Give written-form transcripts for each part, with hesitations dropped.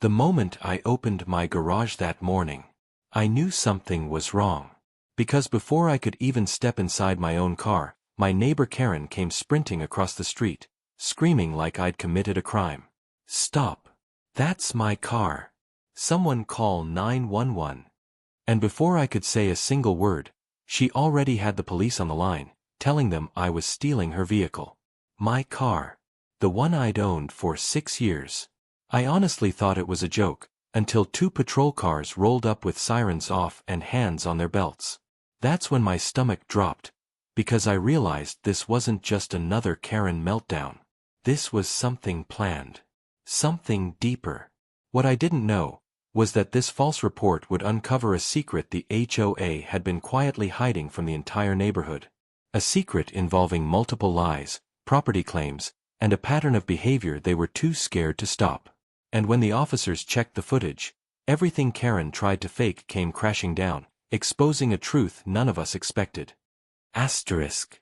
The moment I opened my garage that morning, I knew something was wrong. Because before I could even step inside my own car, my neighbor Karen came sprinting across the street, screaming like I'd committed a crime. "Stop! That's my car! Someone call 911. And before I could say a single word, she already had the police on the line, telling them I was stealing her vehicle. My car. The one I'd owned for 6 years. I honestly thought it was a joke, until 2 patrol cars rolled up with sirens off and hands on their belts. That's when my stomach dropped, because I realized this wasn't just another Karen meltdown. This was something planned. Something deeper. What I didn't know was that this false report would uncover a secret the HOA had been quietly hiding from the entire neighborhood. A secret involving multiple lies, property claims, and a pattern of behavior they were too scared to stop. And when the officers checked the footage, everything Karen tried to fake came crashing down, exposing a truth none of us expected. Asterisk.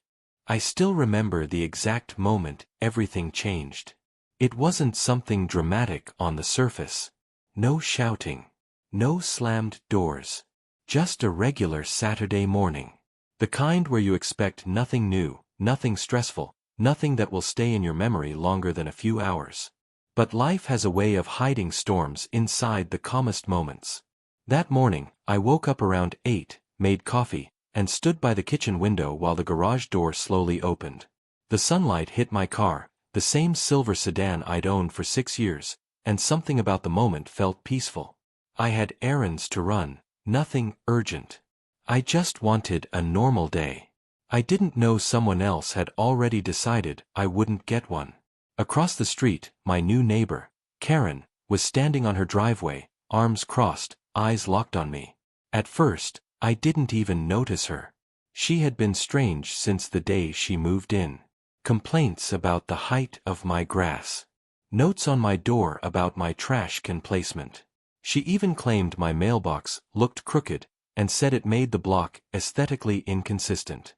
I still remember the exact moment everything changed. It wasn't something dramatic on the surface. No shouting. No slammed doors. Just a regular Saturday morning. The kind where you expect nothing new, nothing stressful, nothing that will stay in your memory longer than a few hours. But life has a way of hiding storms inside the calmest moments. That morning, I woke up around 8, made coffee, and stood by the kitchen window while the garage door slowly opened. The sunlight hit my car, the same silver sedan I'd owned for 6 years, and something about the moment felt peaceful. I had errands to run, nothing urgent. I just wanted a normal day. I didn't know someone else had already decided I wouldn't get one. Across the street, my new neighbor, Karen, was standing on her driveway, arms crossed, eyes locked on me. At first, I didn't even notice her. She had been strange since the day she moved in. Complaints about the height of my grass. Notes on my door about my trash can placement. She even claimed my mailbox looked crooked, and said it made the block aesthetically inconsistent.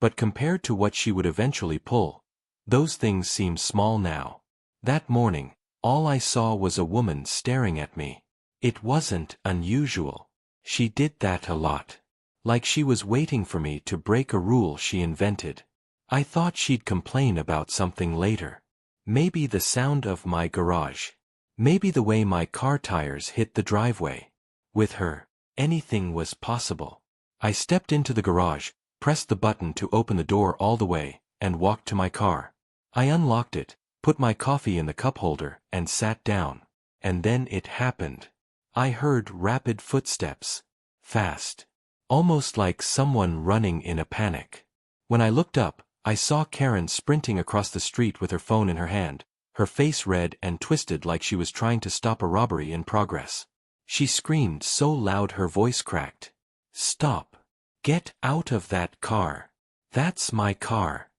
But compared to what she would eventually pull, those things seem small now. That morning, all I saw was a woman staring at me. It wasn't unusual. She did that a lot. Like she was waiting for me to break a rule she invented. I thought she'd complain about something later. Maybe the sound of my garage. Maybe the way my car tires hit the driveway. With her, anything was possible. I stepped into the garage, pressed the button to open the door all the way, and walked to my car. I unlocked it, put my coffee in the cup holder, and sat down. And then it happened. I heard rapid footsteps. Fast. Almost like someone running in a panic. When I looked up, I saw Karen sprinting across the street with her phone in her hand, her face red and twisted like she was trying to stop a robbery in progress. She screamed so loud her voice cracked. "Stop. Get out of that car. That's my car."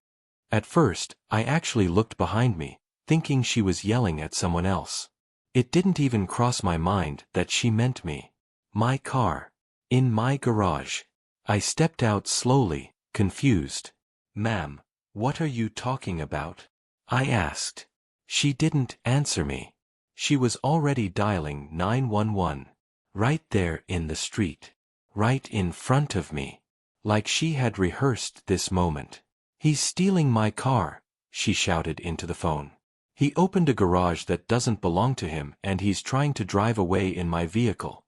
At first, I actually looked behind me, thinking she was yelling at someone else. It didn't even cross my mind that she meant me. My car. In my garage. I stepped out slowly, confused. "Ma'am, what are you talking about?" I asked. She didn't answer me. She was already dialing 911. Right there in the street. Right in front of me. Like she had rehearsed this moment. "He's stealing my car," she shouted into the phone. "He opened a garage that doesn't belong to him and he's trying to drive away in my vehicle."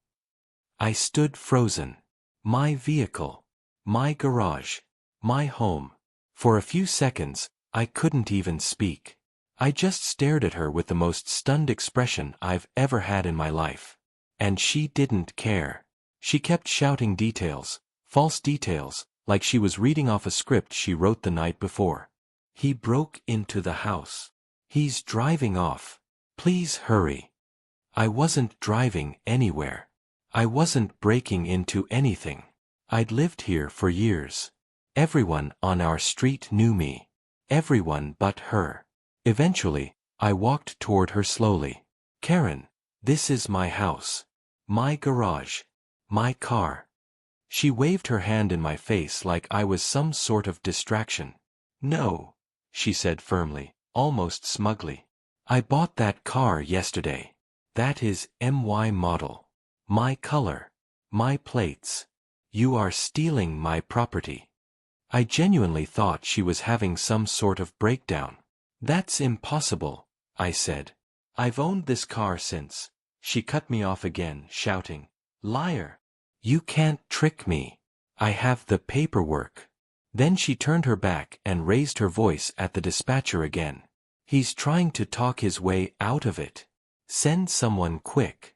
I stood frozen. My vehicle. My garage. My home. For a few seconds, I couldn't even speak. I just stared at her with the most stunned expression I've ever had in my life. And she didn't care. She kept shouting details, false details, like she was reading off a script she wrote the night before. "He broke into the house. He's driving off. Please hurry." I wasn't driving anywhere. I wasn't breaking into anything. I'd lived here for years. Everyone on our street knew me. Everyone but her. Eventually, I walked toward her slowly. "Karen, this is my house. My garage. My car." She waved her hand in my face like I was some sort of distraction. "No," she said firmly, almost smugly. "I bought that car yesterday. That is my model. My color. My plates. You are stealing my property. I genuinely thought she was having some sort of breakdown. That's impossible, I said. I've owned this car since. She cut me off again, shouting, "Liar! You can't trick me. I have the paperwork." Then she turned her back and raised her voice at the dispatcher again. "He's trying to talk his way out of it. Send someone quick."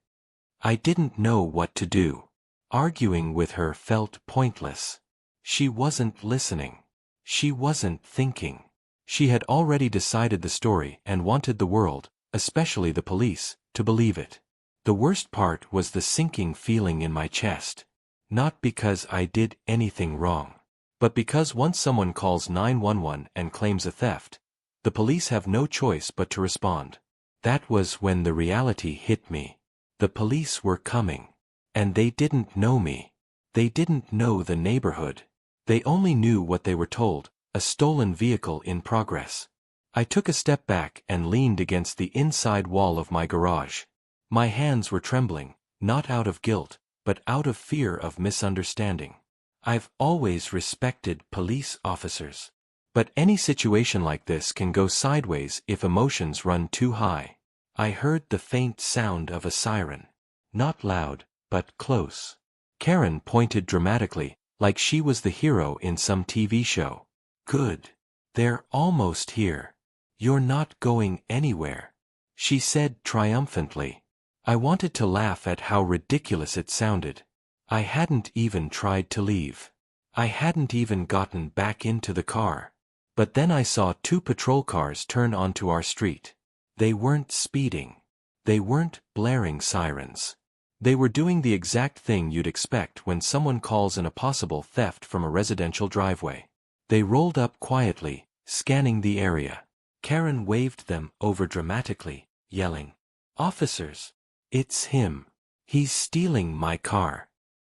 I didn't know what to do. Arguing with her felt pointless. She wasn't listening. She wasn't thinking. She had already decided the story and wanted the world, especially the police, to believe it. The worst part was the sinking feeling in my chest. Not because I did anything wrong, but because once someone calls 911 and claims a theft, the police have no choice but to respond. That was when the reality hit me. The police were coming. And they didn't know me. They didn't know the neighborhood. They only knew what they were told, a stolen vehicle in progress. I took a step back and leaned against the inside wall of my garage. My hands were trembling, not out of guilt, but out of fear of misunderstanding. I've always respected police officers. But any situation like this can go sideways if emotions run too high. I heard the faint sound of a siren. Not loud, but close. Karen pointed dramatically, like she was the hero in some TV show. "Good. They're almost here. You're not going anywhere," she said triumphantly. I wanted to laugh at how ridiculous it sounded. I hadn't even tried to leave. I hadn't even gotten back into the car. But then I saw 2 patrol cars turn onto our street. They weren't speeding. They weren't blaring sirens. They were doing the exact thing you'd expect when someone calls in a possible theft from a residential driveway. They rolled up quietly, scanning the area. Karen waved them over dramatically, yelling, "Officers! It's him. He's stealing my car."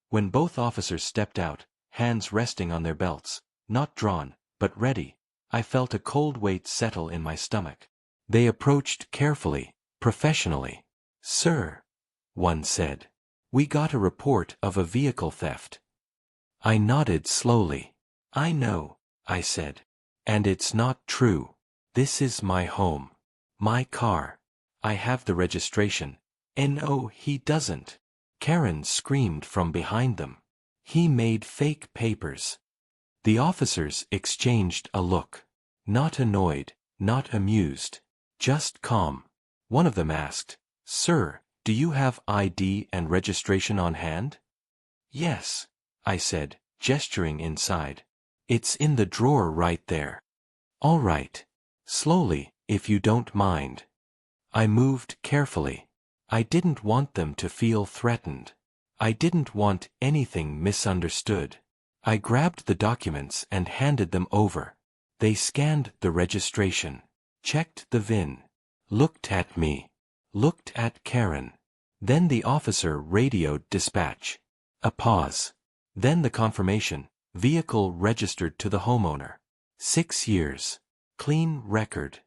When both officers stepped out, hands resting on their belts, not drawn, but ready, I felt a cold weight settle in my stomach. They approached carefully, professionally. "Sir," one said, "we got a report of a vehicle theft." I nodded slowly. "I know," I said. "And it's not true. This is my home. My car. I have the registration." "No, he doesn't." Karen screamed from behind them. "He made fake papers." The officers exchanged a look. Not annoyed, not amused. Just calm. One of them asked, "Sir, do you have ID and registration on hand?" "Yes," I said, gesturing inside. "It's in the drawer right there." "All right. Slowly, if you don't mind." I moved carefully. I didn't want them to feel threatened. I didn't want anything misunderstood. I grabbed the documents and handed them over. They scanned the registration, checked the VIN, looked at me, looked at Karen. Then the officer radioed dispatch. A pause. Then the confirmation, vehicle registered to the homeowner. 6 years. Clean record.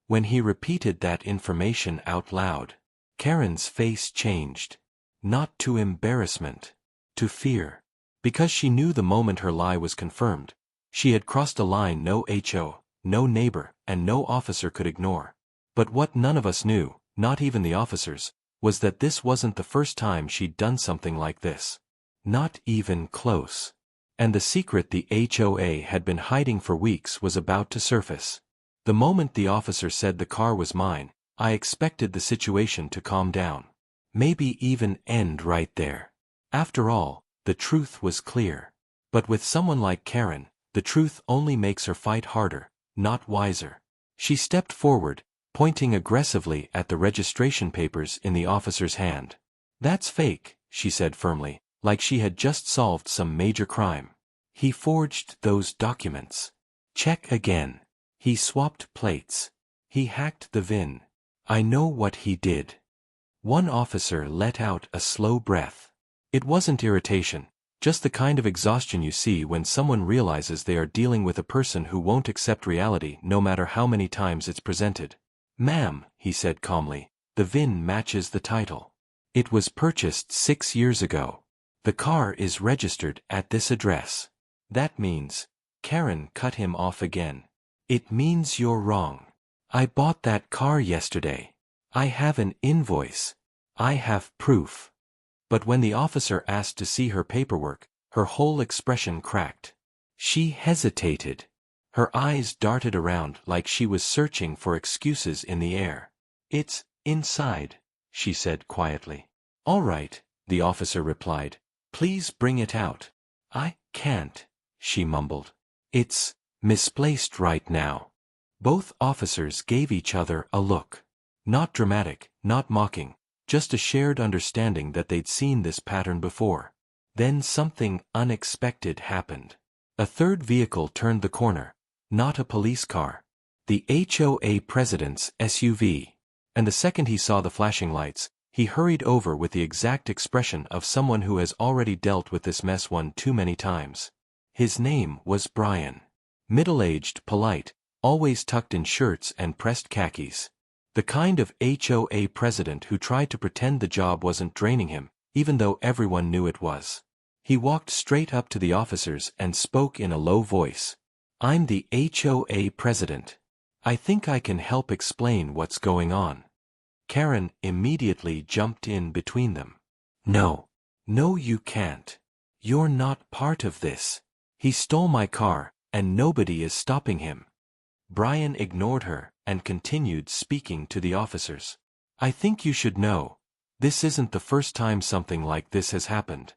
When he repeated that information out loud, Karen's face changed. Not to embarrassment. To fear. Because she knew the moment her lie was confirmed, she had crossed a line no HO, no neighbor, and no officer could ignore. But what none of us knew, not even the officers, was that this wasn't the first time she'd done something like this. Not even close. And the secret the HOA had been hiding for weeks was about to surface. The moment the officer said the car was mine, I expected the situation to calm down. Maybe even end right there. After all, the truth was clear. But with someone like Karen, the truth only makes her fight harder, not wiser. She stepped forward, pointing aggressively at the registration papers in the officer's hand. "That's fake," she said firmly, like she had just solved some major crime. "He forged those documents. Check again. He swapped plates. He hacked the VIN. I know what he did." One officer let out a slow breath. It wasn't irritation, just the kind of exhaustion you see when someone realizes they are dealing with a person who won't accept reality no matter how many times it's presented. "Ma'am," he said calmly, The VIN matches the title. It was purchased 6 years ago. The car is registered at this address. That means, Karen cut him off again. It means you're wrong. I bought that car yesterday. I have an invoice. I have proof. But when the officer asked to see her paperwork, her whole expression cracked. She hesitated. Her eyes darted around like she was searching for excuses in the air. It's inside, she said quietly. All right, the officer replied. Please bring it out. I can't, she mumbled. It's misplaced right now. Both officers gave each other a look. Not dramatic, not mocking, just a shared understanding that they'd seen this pattern before. Then something unexpected happened. A third vehicle turned the corner. Not a police car. The HOA president's SUV. And the second he saw the flashing lights, he hurried over with the exact expression of someone who has already dealt with this mess one too many times. His name was Brian. Middle-aged, polite, always tucked in shirts and pressed khakis. The kind of HOA president who tried to pretend the job wasn't draining him, even though everyone knew it was. He walked straight up to the officers and spoke in a low voice. I'm the HOA president. I think I can help explain what's going on. Karen immediately jumped in between them. No. No, you can't. You're not part of this. He stole my car, and nobody is stopping him. Brian ignored her and continued speaking to the officers. I think you should know. This isn't the first time something like this has happened.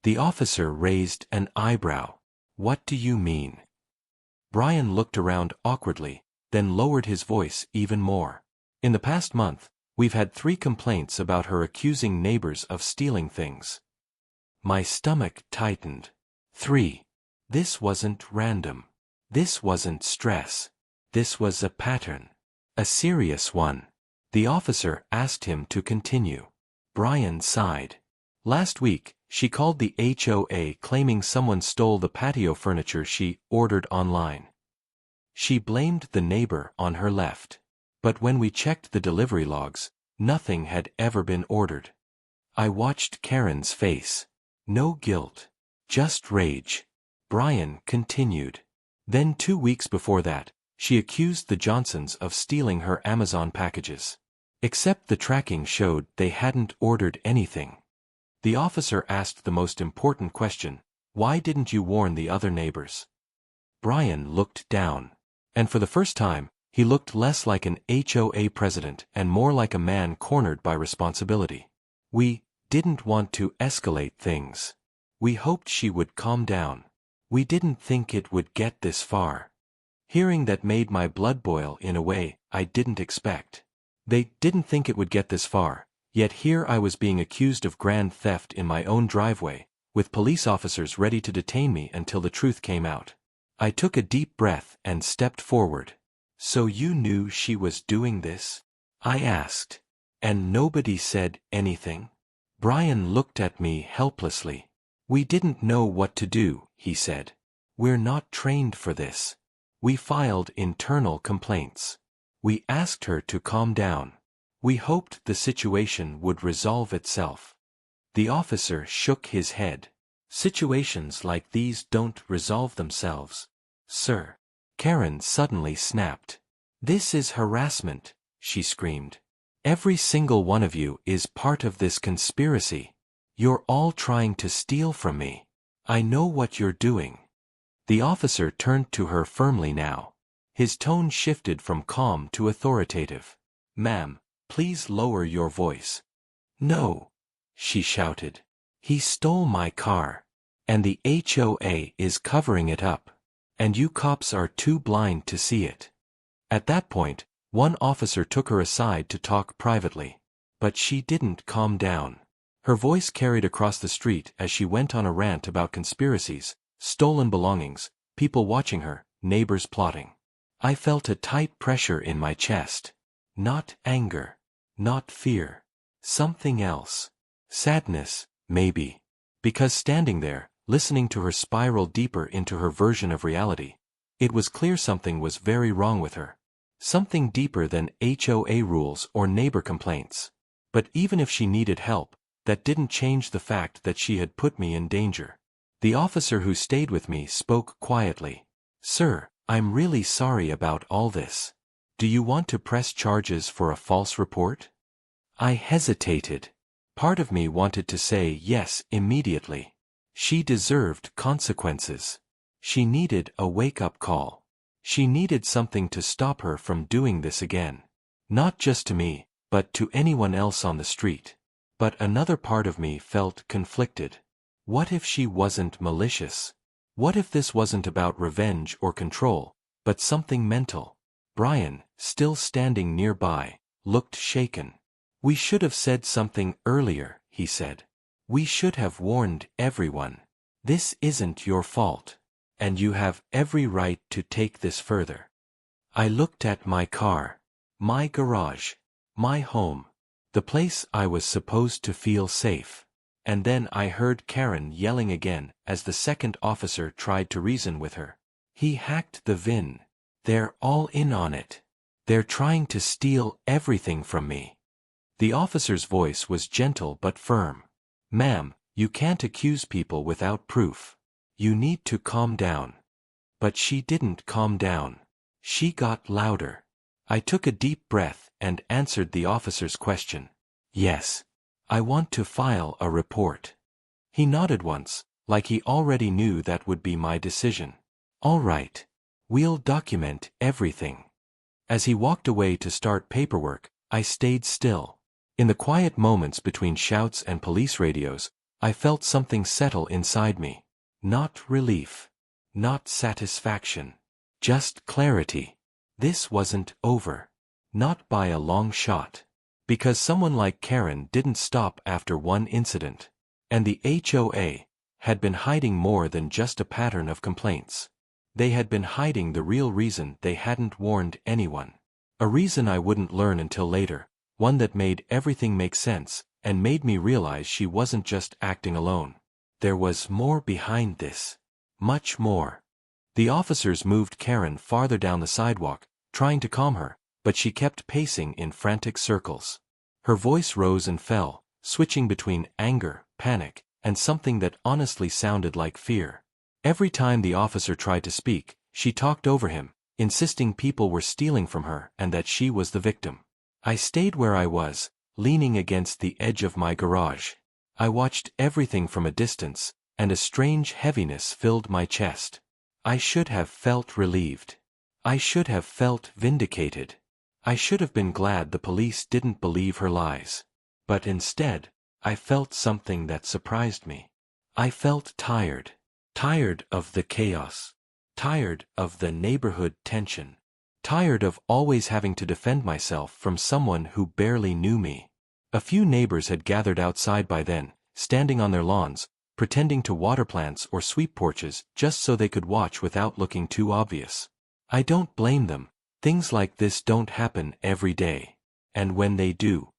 The officer raised an eyebrow. What do you mean? Brian looked around awkwardly, then lowered his voice even more. In the past month, we've had 3 complaints about her accusing neighbors of stealing things. My stomach tightened. 3. This wasn't random. This wasn't stress. This was a pattern. A serious one. The officer asked him to continue. Brian sighed. Last week, she called the HOA claiming someone stole the patio furniture she ordered online. She blamed the neighbor on her left. But when we checked the delivery logs, nothing had ever been ordered. I watched Karen's face. No guilt. Just rage. Brian continued. Then 2 weeks before that, she accused the Johnsons of stealing her Amazon packages. Except the tracking showed they hadn't ordered anything. The officer asked the most important question, why didn't you warn the other neighbors? Brian looked down. And for the first time, he looked less like an HOA president and more like a man cornered by responsibility. We didn't want to escalate things. We hoped she would calm down. We didn't think it would get this far. Hearing that made my blood boil in a way I didn't expect. They didn't think it would get this far, yet here I was being accused of grand theft in my own driveway, with police officers ready to detain me until the truth came out. I took a deep breath and stepped forward. So you knew she was doing this? I asked. And nobody said anything? Brian looked at me helplessly. We didn't know what to do, he said. We're not trained for this. We filed internal complaints. We asked her to calm down. We hoped the situation would resolve itself. The officer shook his head. Situations like these don't resolve themselves, sir. Karen suddenly snapped. This is harassment, she screamed. Every single one of you is part of this conspiracy. You're all trying to steal from me. I know what you're doing. The officer turned to her firmly now. His tone shifted from calm to authoritative. Ma'am, please lower your voice. No, she shouted. He stole my car. And the HOA is covering it up. And you cops are too blind to see it. At that point, one officer took her aside to talk privately. But she didn't calm down. Her voice carried across the street as she went on a rant about conspiracies, stolen belongings, people watching her, neighbors plotting. I felt a tight pressure in my chest. Not anger. Not fear. Something else. Sadness, maybe. Because standing there, listening to her spiral deeper into her version of reality, it was clear something was very wrong with her. Something deeper than HOA rules or neighbor complaints. But even if she needed help, that didn't change the fact that she had put me in danger. The officer who stayed with me spoke quietly. "Sir, I'm really sorry about all this. Do you want to press charges for a false report?" I hesitated. Part of me wanted to say yes immediately. She deserved consequences. She needed a wake-up call. She needed something to stop her from doing this again. Not just to me, but to anyone else on the street. But another part of me felt conflicted. What if she wasn't malicious? What if this wasn't about revenge or control, but something mental? Brian, still standing nearby, looked shaken. "We should have said something earlier," he said. "We should have warned everyone. This isn't your fault. And you have every right to take this further." I looked at my car. My garage. My home. The place I was supposed to feel safe. And then I heard Karen yelling again as the second officer tried to reason with her. "He hacked the VIN. They're all in on it. They're trying to steal everything from me." The officer's voice was gentle but firm. "Ma'am, you can't accuse people without proof. You need to calm down." But she didn't calm down. She got louder. I took a deep breath and answered the officer's question. "Yes. I want to file a report." He nodded once, like he already knew that would be my decision. "All right. We'll document everything." As he walked away to start paperwork, I stayed still. In the quiet moments between shouts and police radios, I felt something settle inside me. Not relief. Not satisfaction. Just clarity. This wasn't over. Not by a long shot. Because someone like Karen didn't stop after one incident. And the HOA had been hiding more than just a pattern of complaints. They had been hiding the real reason they hadn't warned anyone. A reason I wouldn't learn until later, one that made everything make sense, and made me realize she wasn't just acting alone. There was more behind this. Much more. The officers moved Karen farther down the sidewalk, trying to calm her, but she kept pacing in frantic circles. Her voice rose and fell, switching between anger, panic, and something that honestly sounded like fear. Every time the officer tried to speak, she talked over him, insisting people were stealing from her and that she was the victim. I stayed where I was, leaning against the edge of my garage. I watched everything from a distance, and a strange heaviness filled my chest. I should have felt relieved. I should have felt vindicated. I should have been glad the police didn't believe her lies. But instead, I felt something that surprised me. I felt tired. Tired of the chaos. Tired of the neighborhood tension. Tired of always having to defend myself from someone who barely knew me. A few neighbors had gathered outside by then, standing on their lawns, pretending to water plants or sweep porches just so they could watch without looking too obvious. I don't blame them. Things like this don't happen every day. And when they do,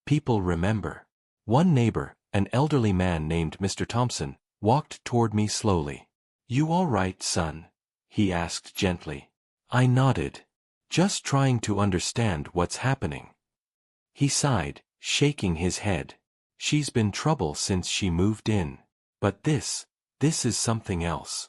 people remember. One neighbor, an elderly man named Mr. Thompson, walked toward me slowly. "You all right, son?" he asked gently. I nodded. Just trying to understand what's happening. He sighed, shaking his head. "She's been trouble since she moved in. But this is something else."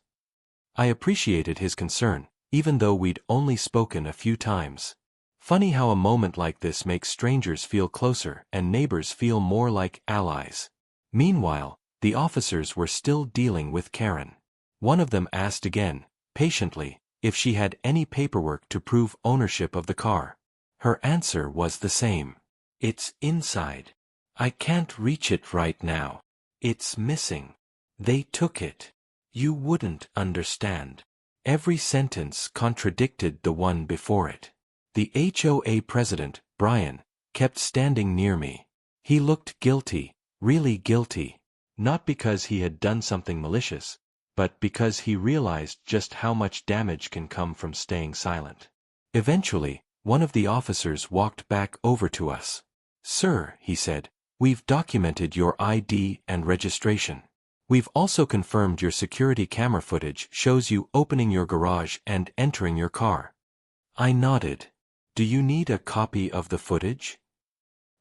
I appreciated his concern, even though we'd only spoken a few times. Funny how a moment like this makes strangers feel closer and neighbors feel more like allies. Meanwhile, the officers were still dealing with Karen. One of them asked again, patiently, if she had any paperwork to prove ownership of the car. Her answer was the same. "It's inside. I can't reach it right now. It's missing. They took it. You wouldn't understand." Every sentence contradicted the one before it. The HOA president, Brian, kept standing near me. He looked guilty, really guilty. Not because he had done something malicious, but because he realized just how much damage can come from staying silent. Eventually, one of the officers walked back over to us. "Sir," he said, "we've documented your ID and registration. We've also confirmed your security camera footage shows you opening your garage and entering your car." I nodded. Do you need a copy of the footage?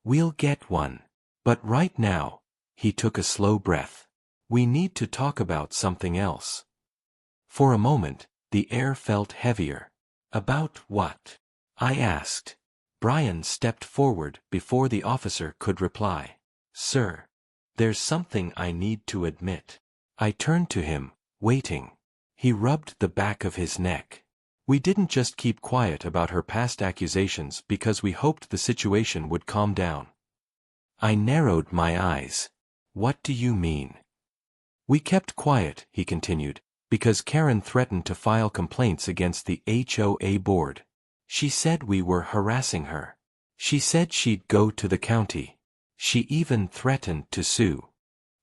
We'll get one. But right now, he took a slow breath. We need to talk about something else. For a moment, the air felt heavier. About what? I asked. Brian stepped forward before the officer could reply. Sir, there's something I need to admit. I turned to him, waiting. He rubbed the back of his neck. We didn't just keep quiet about her past accusations because we hoped the situation would calm down. I narrowed my eyes. What do you mean? We kept quiet, he continued, because Karen threatened to file complaints against the HOA board. She said we were harassing her. She said she'd go to the county. She even threatened to sue.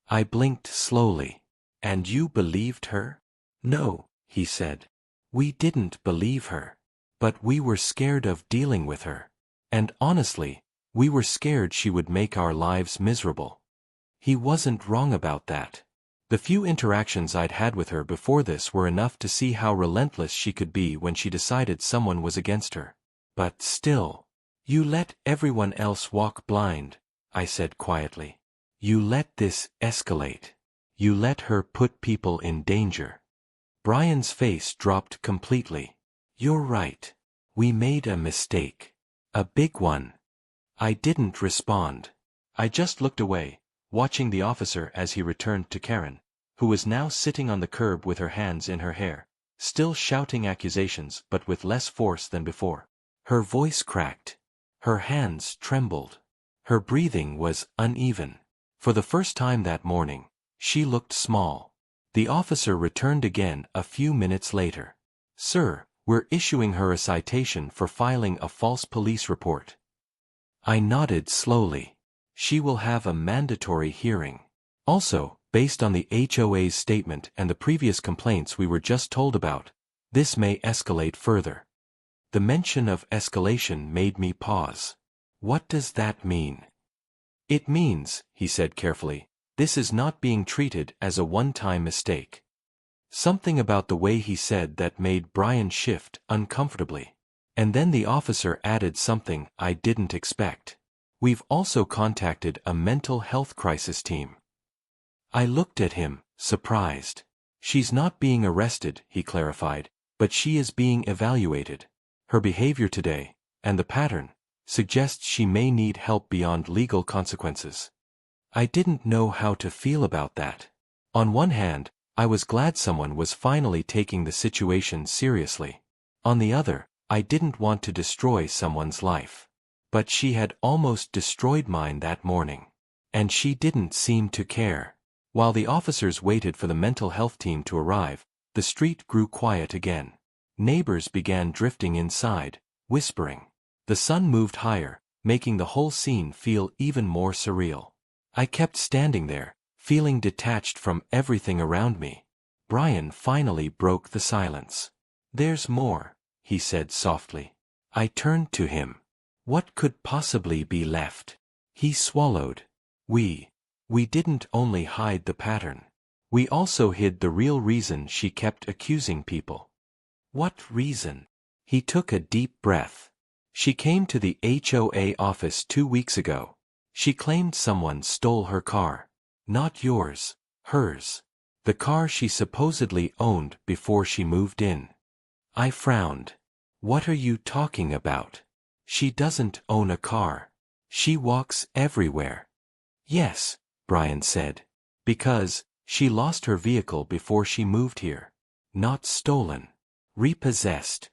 I blinked slowly. And you believed her? No, he said. We didn't believe her. But we were scared of dealing with her. And honestly, we were scared she would make our lives miserable. He wasn't wrong about that. The few interactions I'd had with her before this were enough to see how relentless she could be when she decided someone was against her. But still, you let everyone else walk blind, I said quietly. You let this escalate. You let her put people in danger. Brian's face dropped completely. You're right. We made a mistake. A big one. I didn't respond. I just looked away, watching the officer as he returned to Karen, who was now sitting on the curb with her hands in her hair, still shouting accusations but with less force than before. Her voice cracked. Her hands trembled. Her breathing was uneven. For the first time that morning, she looked small. The officer returned again a few minutes later. Sir, we're issuing her a citation for filing a false police report. I nodded slowly. She will have a mandatory hearing. Also, based on the HOA's statement and the previous complaints we were just told about, this may escalate further. The mention of escalation made me pause. What does that mean? It means, he said carefully, this is not being treated as a one-time mistake. Something about the way he said that made Brian shift uncomfortably. And then the officer added something I didn't expect. We've also contacted a mental health crisis team. I looked at him, surprised. She's not being arrested, he clarified, but she is being evaluated. Her behavior today, and the pattern, suggests she may need help beyond legal consequences. I didn't know how to feel about that. On one hand, I was glad someone was finally taking the situation seriously. On the other, I didn't want to destroy someone's life. But she had almost destroyed mine that morning. And she didn't seem to care. While the officers waited for the mental health team to arrive, the street grew quiet again. Neighbors began drifting inside, whispering. The sun moved higher, making the whole scene feel even more surreal. I kept standing there, feeling detached from everything around me. Brian finally broke the silence. There's more, he said softly. I turned to him. What could possibly be left? He swallowed. We didn't only hide the pattern. We also hid the real reason she kept accusing people. What reason? He took a deep breath. She came to the HOA office 2 weeks ago. She claimed someone stole her car. Not yours, hers. The car she supposedly owned before she moved in. I frowned. What are you talking about? She doesn't own a car. She walks everywhere. Yes, Brian said. Because she lost her vehicle before she moved here. Not stolen. Repossessed.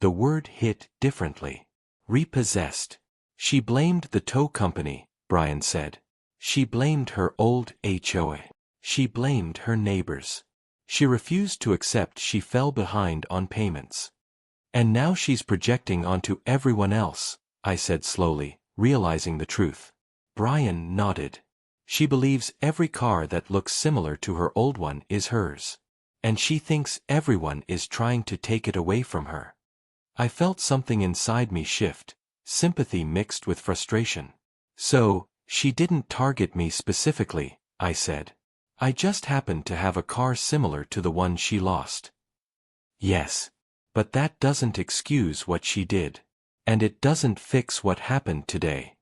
The word hit differently. Repossessed. She blamed the tow company, Brian said. She blamed her old HOA. She blamed her neighbors. She refused to accept she fell behind on payments. And now she's projecting onto everyone else, I said slowly, realizing the truth. Brian nodded. She believes every car that looks similar to her old one is hers. And she thinks everyone is trying to take it away from her. I felt something inside me shift, sympathy mixed with frustration. So, she didn't target me specifically, I said. I just happened to have a car similar to the one she lost. Yes. But that doesn't excuse what she did. And it doesn't fix what happened today.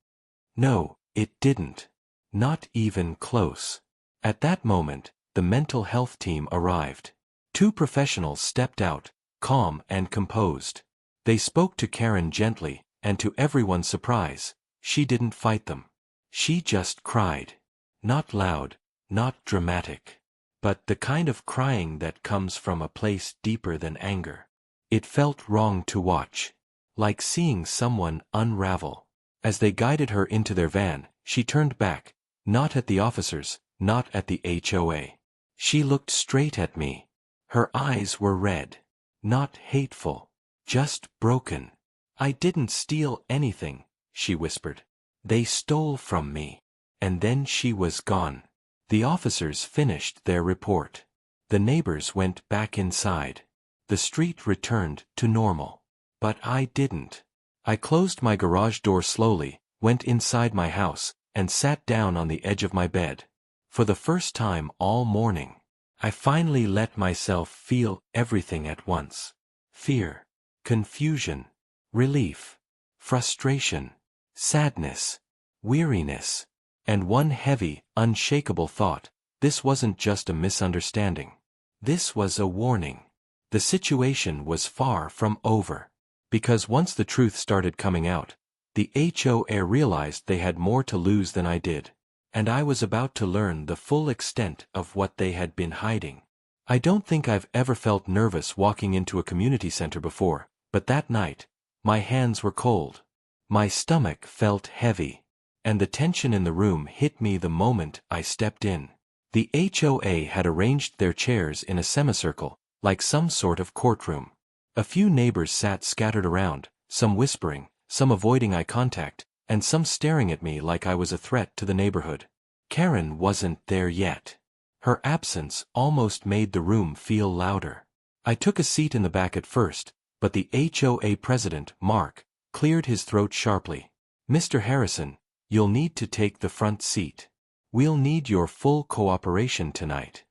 No, it didn't. Not even close. At that moment, the mental health team arrived. Two professionals stepped out, calm and composed. They spoke to Karen gently, and to everyone's surprise, she didn't fight them. She just cried. Not loud, not dramatic. But the kind of crying that comes from a place deeper than anger. It felt wrong to watch. Like seeing someone unravel. As they guided her into their van, she turned back, not at the officers, not at the HOA. She looked straight at me. Her eyes were red. Not hateful. Just broken. I didn't steal anything, she whispered. They stole from me. And then she was gone. The officers finished their report. The neighbors went back inside. The street returned to normal. But I didn't. I closed my garage door slowly, went inside my house, and sat down on the edge of my bed. For the first time all morning, I finally let myself feel everything at once. Fear, confusion, relief, frustration, sadness, weariness, and one heavy, unshakable thought: this wasn't just a misunderstanding. This was a warning. The situation was far from over. Because once the truth started coming out, the HOA realized they had more to lose than I did. And I was about to learn the full extent of what they had been hiding. I don't think I've ever felt nervous walking into a community center before, but that night, my hands were cold. My stomach felt heavy. And the tension in the room hit me the moment I stepped in. The HOA had arranged their chairs in a semicircle, like some sort of courtroom. A few neighbors sat scattered around, some whispering, some avoiding eye contact, and some staring at me like I was a threat to the neighborhood. Karen wasn't there yet. Her absence almost made the room feel louder. I took a seat in the back at first, but the HOA president, Mark, cleared his throat sharply. "Mr. Harrison, you'll need to take the front seat. We'll need your full cooperation tonight."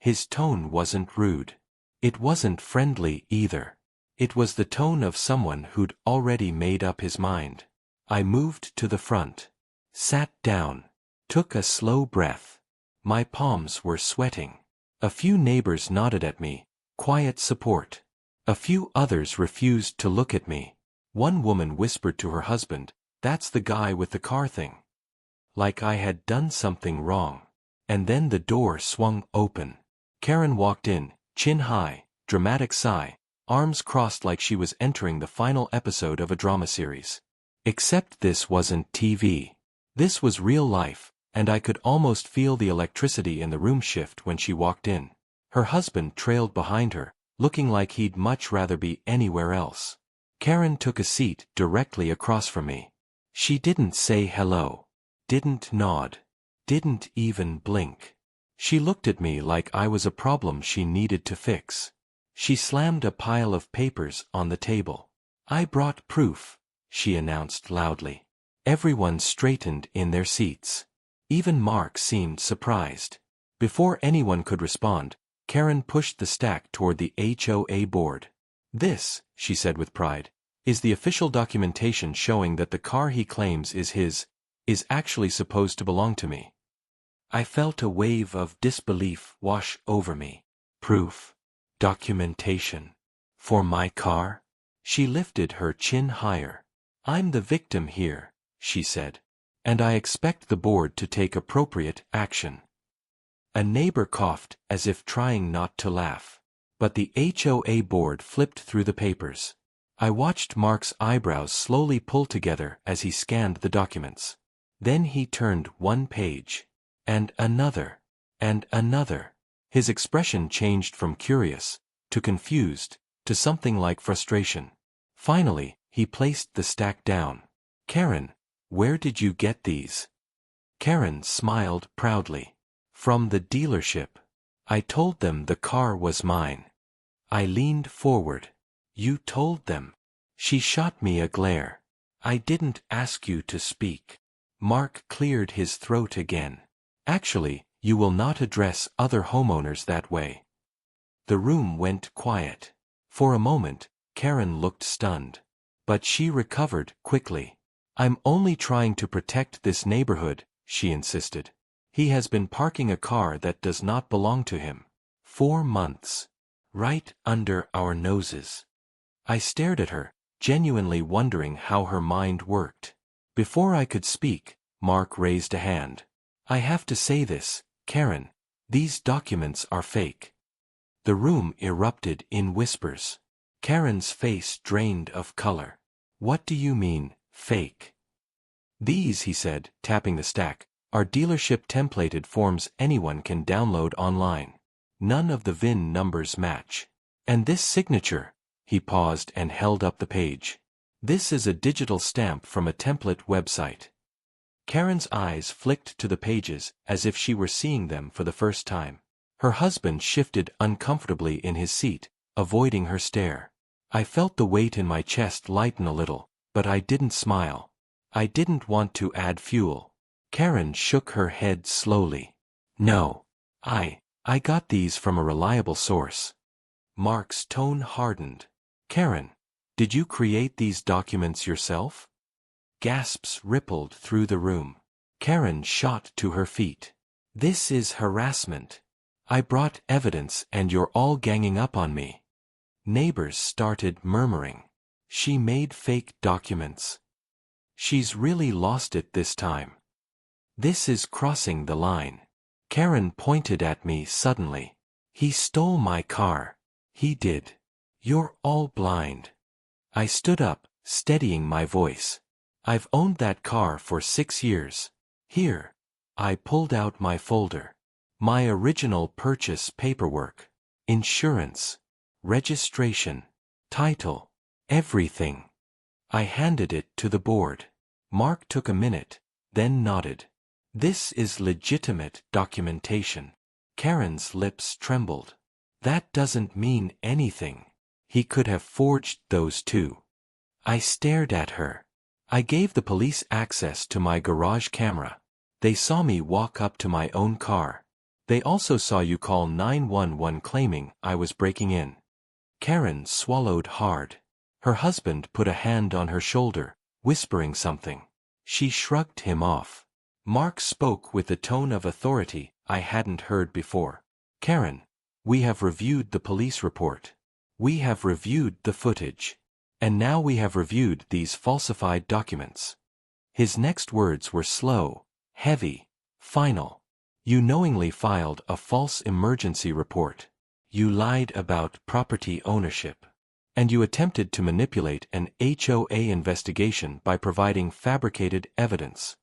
His tone wasn't rude. It wasn't friendly either. It was the tone of someone who'd already made up his mind. I moved to the front. Sat down. Took a slow breath. My palms were sweating. A few neighbors nodded at me, quiet support. A few others refused to look at me. One woman whispered to her husband, "That's the guy with the car thing." Like I had done something wrong. And then the door swung open. Karen walked in, chin high, dramatic sigh, arms crossed like she was entering the final episode of a drama series. Except this wasn't TV. This was real life, and I could almost feel the electricity in the room shift when she walked in. Her husband trailed behind her, looking like he'd much rather be anywhere else. Karen took a seat directly across from me. She didn't say hello. Didn't nod. Didn't even blink. She looked at me like I was a problem she needed to fix. She slammed a pile of papers on the table. "I brought proof," she announced loudly. Everyone straightened in their seats. Even Mark seemed surprised. Before anyone could respond, Karen pushed the stack toward the HOA board. "This," she said with pride, "is the official documentation showing that the car he claims is his, is actually supposed to belong to me." I felt a wave of disbelief wash over me. Proof. Documentation. For my car? She lifted her chin higher. "I'm the victim here," she said. "And I expect the board to take appropriate action." A neighbor coughed as if trying not to laugh. But the HOA board flipped through the papers. I watched Mark's eyebrows slowly pull together as he scanned the documents. Then he turned one page. And another. And another. His expression changed from curious, to confused, to something like frustration. Finally, he placed the stack down. "Karen, where did you get these?" Karen smiled proudly. "From the dealership. I told them the car was mine." I leaned forward. "You told them?" She shot me a glare. "I didn't ask you to speak." Mark cleared his throat again. "Actually, you will not address other homeowners that way." The room went quiet. For a moment, Karen looked stunned. But she recovered quickly. "I'm only trying to protect this neighborhood," she insisted. "He has been parking a car that does not belong to him. 4 months. Right under our noses." I stared at her, genuinely wondering how her mind worked. Before I could speak, Mark raised a hand. "I have to say this, Karen. These documents are fake." The room erupted in whispers. Karen's face drained of color. "What do you mean, fake?" "These," he said, tapping the stack, "are dealership templated forms anyone can download online. None of the VIN numbers match. And this signature," he paused and held up the page. "This is a digital stamp from a template website." Karen's eyes flicked to the pages as if she were seeing them for the first time. Her husband shifted uncomfortably in his seat, avoiding her stare. I felt the weight in my chest lighten a little, but I didn't smile. I didn't want to add fuel. Karen shook her head slowly. "No. I got these from a reliable source." Mark's tone hardened. "Karen, did you create these documents yourself?" Gasps rippled through the room. Karen shot to her feet. "This is harassment. I brought evidence and you're all ganging up on me." Neighbors started murmuring. "She made fake documents. She's really lost it this time. This is crossing the line." Karen pointed at me suddenly. "He stole my car. He did. You're all blind." I stood up, steadying my voice. "I've owned that car for 6 years. Here." I pulled out my folder. My original purchase paperwork. Insurance. Registration. Title. Everything. I handed it to the board. Mark took a minute, then nodded. "This is legitimate documentation." Karen's lips trembled. "That doesn't mean anything. He could have forged those too." I stared at her. "I gave the police access to my garage camera. They saw me walk up to my own car. They also saw you call 911 claiming I was breaking in." Karen swallowed hard. Her husband put a hand on her shoulder, whispering something. She shrugged him off. Mark spoke with a tone of authority I hadn't heard before. "Karen, we have reviewed the police report. We have reviewed the footage. And now we have reviewed these falsified documents." His next words were slow, heavy, final. "You knowingly filed a false emergency report. You lied about property ownership. And you attempted to manipulate an HOA investigation by providing fabricated evidence."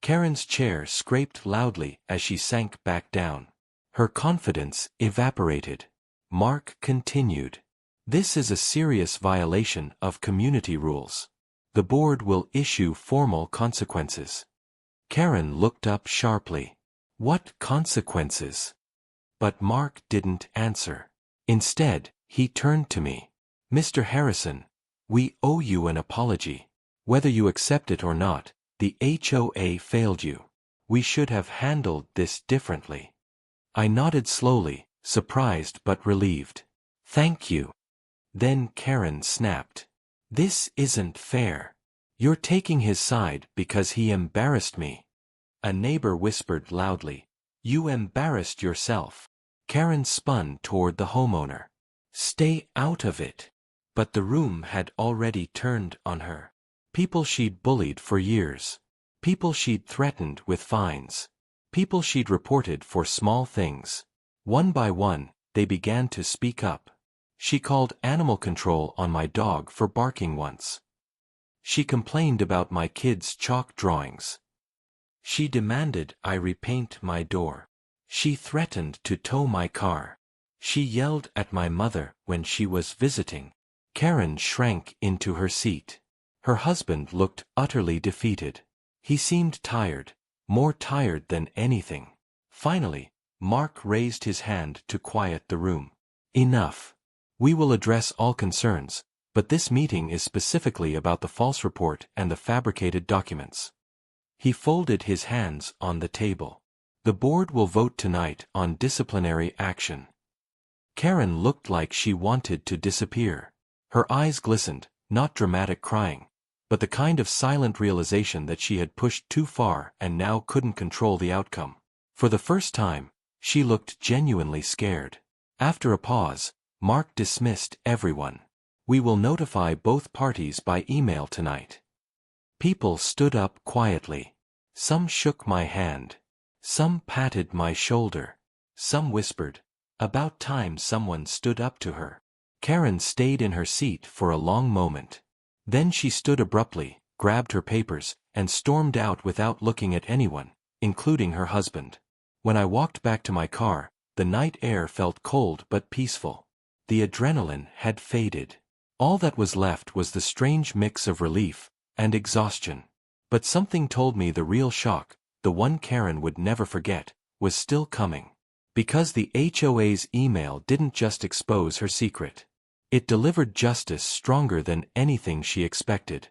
Karen's chair scraped loudly as she sank back down. Her confidence evaporated. Mark continued. "This is a serious violation of community rules. The board will issue formal consequences." Karen looked up sharply. "What consequences?" But Mark didn't answer. Instead, he turned to me. "Mr. Harrison, we owe you an apology. Whether you accept it or not, the HOA failed you. We should have handled this differently." I nodded slowly, surprised but relieved. "Thank you." Then Karen snapped. "This isn't fair. You're taking his side because he embarrassed me." A neighbor whispered loudly. "You embarrassed yourself." Karen spun toward the homeowner. "Stay out of it." But the room had already turned on her. People she'd bullied for years. People she'd threatened with fines. People she'd reported for small things. One by one, they began to speak up. She called animal control on my dog for barking once. She complained about my kids' chalk drawings. She demanded I repaint my door. She threatened to tow my car. She yelled at my mother when she was visiting. Karen shrank into her seat. Her husband looked utterly defeated. He seemed tired, more tired than anything. Finally, Mark raised his hand to quiet the room. "Enough. We will address all concerns, but this meeting is specifically about the false report and the fabricated documents." He folded his hands on the table. "The board will vote tonight on disciplinary action." Karen looked like she wanted to disappear. Her eyes glistened, not dramatic crying, but the kind of silent realization that she had pushed too far and now couldn't control the outcome. For the first time, she looked genuinely scared. After a pause, Mark dismissed everyone. "We will notify both parties by email tonight." People stood up quietly. Some shook my hand. Some patted my shoulder. Some whispered, "About time someone stood up to her." Karen stayed in her seat for a long moment. Then she stood abruptly, grabbed her papers, and stormed out without looking at anyone, including her husband. When I walked back to my car, the night air felt cold but peaceful. The adrenaline had faded. All that was left was the strange mix of relief and exhaustion. But something told me the real shock, the one Karen would never forget, was still coming. Because the HOA's email didn't just expose her secret. It delivered justice stronger than anything she expected.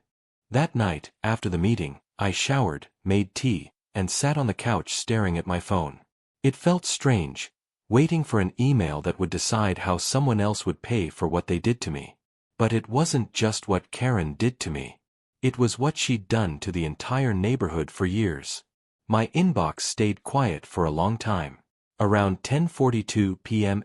That night, after the meeting, I showered, made tea, and sat on the couch staring at my phone. It felt strange, waiting for an email that would decide how someone else would pay for what they did to me. But it wasn't just what Karen did to me. It was what she'd done to the entire neighborhood for years. My inbox stayed quiet for a long time. Around 10:42 p.m.,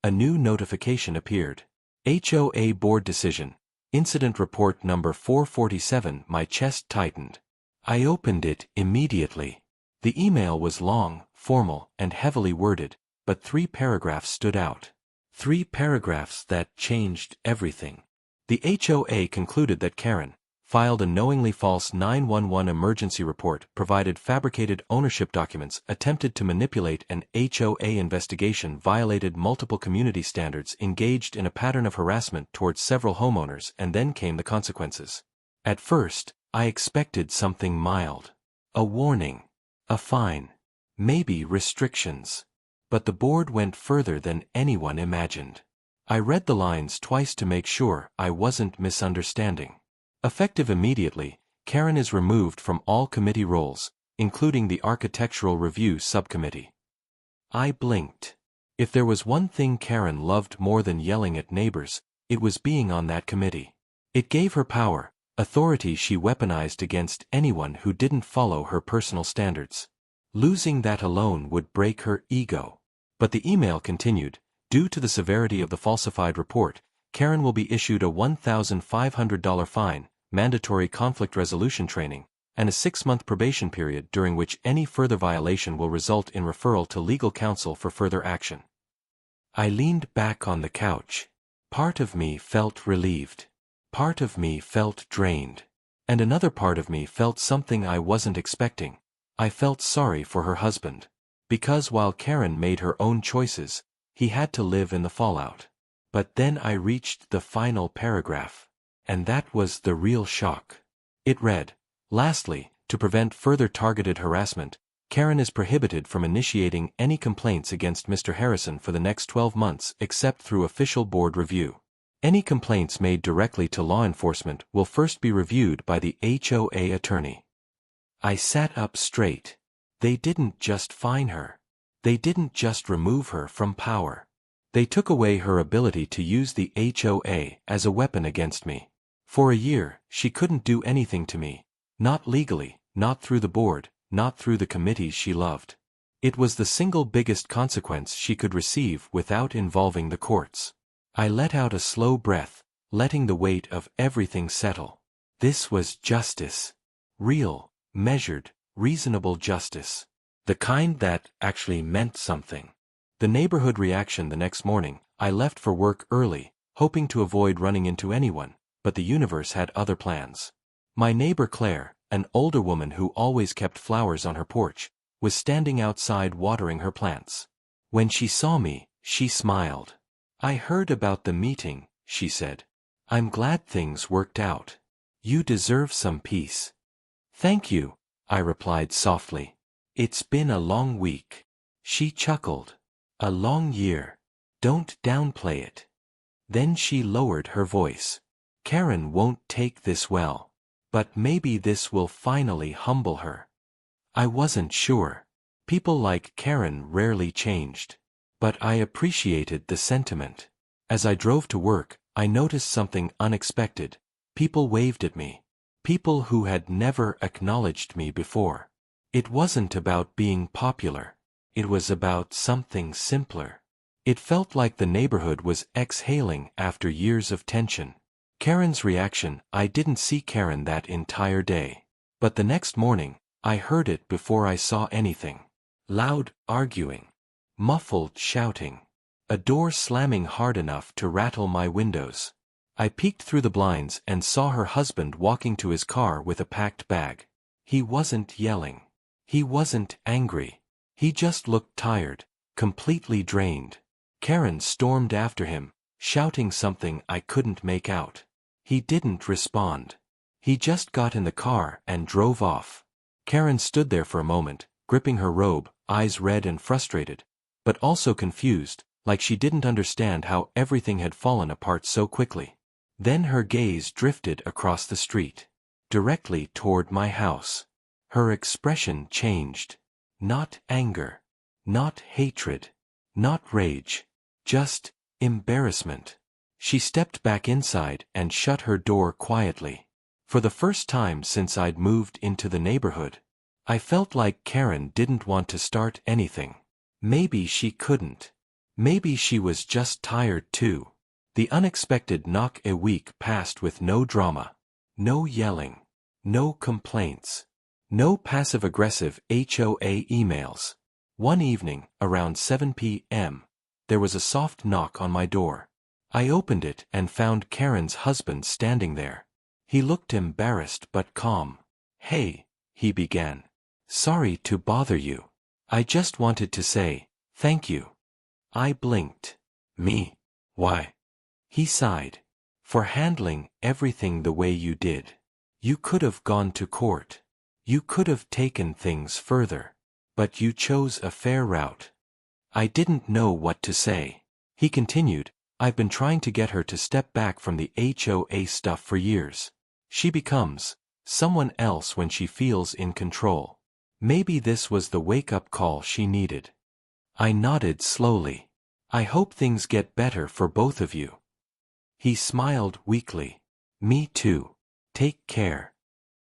a new notification appeared. HOA Board Decision, Incident Report Number 447. My chest tightened. I opened it immediately. The email was long, formal, and heavily worded, but 3 paragraphs stood out. 3 paragraphs that changed everything. The HOA concluded that Karen filed a knowingly false 911 emergency report, provided fabricated ownership documents, attempted to manipulate an HOA investigation, violated multiple community standards, engaged in a pattern of harassment towards several homeowners, and then came the consequences. At first, I expected something mild. A warning. A fine. Maybe restrictions. But the board went further than anyone imagined. I read the lines twice to make sure I wasn't misunderstanding. Effective immediately, Karen is removed from all committee roles, including the Architectural Review Subcommittee. I blinked. If there was one thing Karen loved more than yelling at neighbors, it was being on that committee. It gave her power, authority she weaponized against anyone who didn't follow her personal standards. Losing that alone would break her ego. But the email continued, "Due to the severity of the falsified report, Karen will be issued a $1,500 fine, mandatory conflict resolution training, and a 6-month probation period during which any further violation will result in referral to legal counsel for further action." I leaned back on the couch. Part of me felt relieved. Part of me felt drained. And another part of me felt something I wasn't expecting. I felt sorry for her husband. Because while Karen made her own choices, he had to live in the fallout. But then I reached the final paragraph. And that was the real shock. It read, "Lastly, to prevent further targeted harassment, Karen is prohibited from initiating any complaints against Mr. Harrison for the next 12 months except through official board review. Any complaints made directly to law enforcement will first be reviewed by the HOA attorney." I sat up straight. They didn't just fine her. They didn't just remove her from power. They took away her ability to use the HOA as a weapon against me. For a year, she couldn't do anything to me. Not legally, not through the board, not through the committees she loved. It was the single biggest consequence she could receive without involving the courts. I let out a slow breath, letting the weight of everything settle. This was justice. Real, measured, reasonable justice. The kind that actually meant something. The neighborhood reaction the next morning, I left for work early, hoping to avoid running into anyone, but the universe had other plans. My neighbor Claire, an older woman who always kept flowers on her porch, was standing outside watering her plants. When she saw me, she smiled. "I heard about the meeting," she said. "I'm glad things worked out. You deserve some peace." "Thank you," I replied softly. "It's been a long week." She chuckled. "A long year. Don't downplay it." Then she lowered her voice. "Karen won't take this well. But maybe this will finally humble her." I wasn't sure. People like Karen rarely changed. But I appreciated the sentiment. As I drove to work, I noticed something unexpected. People waved at me. People who had never acknowledged me before. It wasn't about being popular. It was about something simpler. It felt like the neighborhood was exhaling after years of tension. Karen's reaction: I didn't see Karen that entire day. But the next morning, I heard it before I saw anything. Loud arguing. Muffled shouting. A door slamming hard enough to rattle my windows. I peeked through the blinds and saw her husband walking to his car with a packed bag. He wasn't yelling. He wasn't angry. He just looked tired, completely drained. Karen stormed after him, shouting something I couldn't make out. He didn't respond. He just got in the car and drove off. Karen stood there for a moment, gripping her robe, eyes red and frustrated, but also confused, like she didn't understand how everything had fallen apart so quickly. Then her gaze drifted across the street, directly toward my house. Her expression changed. Not anger. Not hatred. Not rage. Just embarrassment. She stepped back inside and shut her door quietly. For the first time since I'd moved into the neighborhood, I felt like Karen didn't want to start anything. Maybe she couldn't. Maybe she was just tired too. The unexpected knock a week passed with no drama. No yelling. No complaints. No passive-aggressive HOA emails. One evening, around 7 p.m., there was a soft knock on my door. I opened it and found Karen's husband standing there. He looked embarrassed but calm. "Hey," he began. "Sorry to bother you. I just wanted to say, thank you." I blinked. "Me? Why?" He sighed. "For handling everything the way you did. You could have gone to court. You could have taken things further. But you chose a fair route." I didn't know what to say. He continued, "I've been trying to get her to step back from the HOA stuff for years. She becomes someone else when she feels in control. Maybe this was the wake-up call she needed." I nodded slowly. "I hope things get better for both of you." He smiled weakly. "Me too. Take care."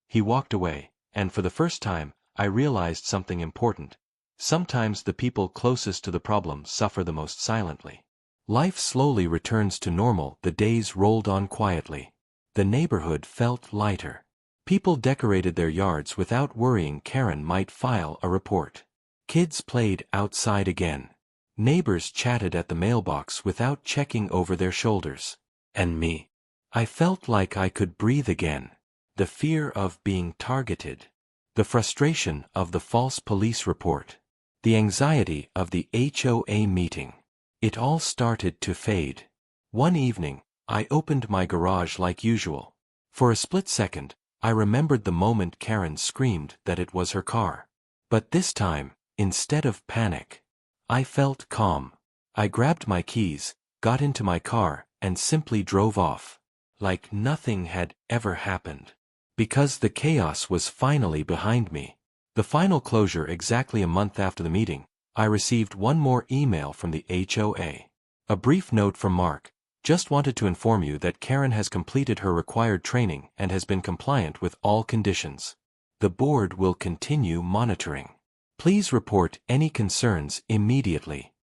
He walked away, and for the first time, I realized something important. Sometimes the people closest to the problem suffer the most silently. Life slowly returns to normal. The days rolled on quietly. The neighborhood felt lighter. People decorated their yards without worrying Karen might file a report. Kids played outside again. Neighbors chatted at the mailbox without checking over their shoulders. And me. I felt like I could breathe again. The fear of being targeted. The frustration of the false police report. The anxiety of the HOA meeting. It all started to fade. One evening, I opened my garage like usual. For a split second, I remembered the moment Karen screamed that it was her car. But this time, instead of panic, I felt calm. I grabbed my keys, got into my car, and simply drove off. Like nothing had ever happened. Because the chaos was finally behind me. The final closure. Exactly a month after the meeting, I received one more email from the HOA. A brief note from Mark. "Just wanted to inform you that Karen has completed her required training and has been compliant with all conditions. The board will continue monitoring. Please report any concerns immediately."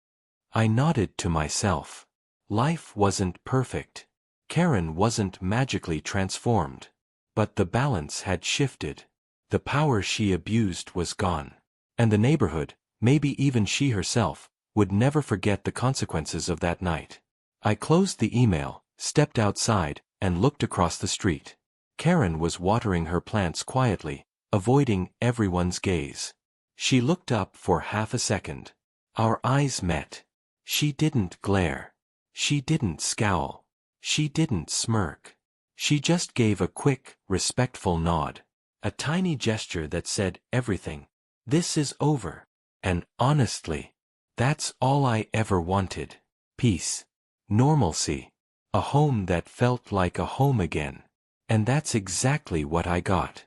I nodded to myself. Life wasn't perfect. Karen wasn't magically transformed. But the balance had shifted. The power she abused was gone. And the neighborhood, maybe even she herself, would never forget the consequences of that night. I closed the email, stepped outside, and looked across the street. Karen was watering her plants quietly, avoiding everyone's gaze. She looked up for half a second. Our eyes met. She didn't glare. She didn't scowl. She didn't smirk. She just gave a quick, respectful nod. A tiny gesture that said everything. This is over. And honestly, that's all I ever wanted. Peace. Normalcy. A home that felt like a home again. And that's exactly what I got.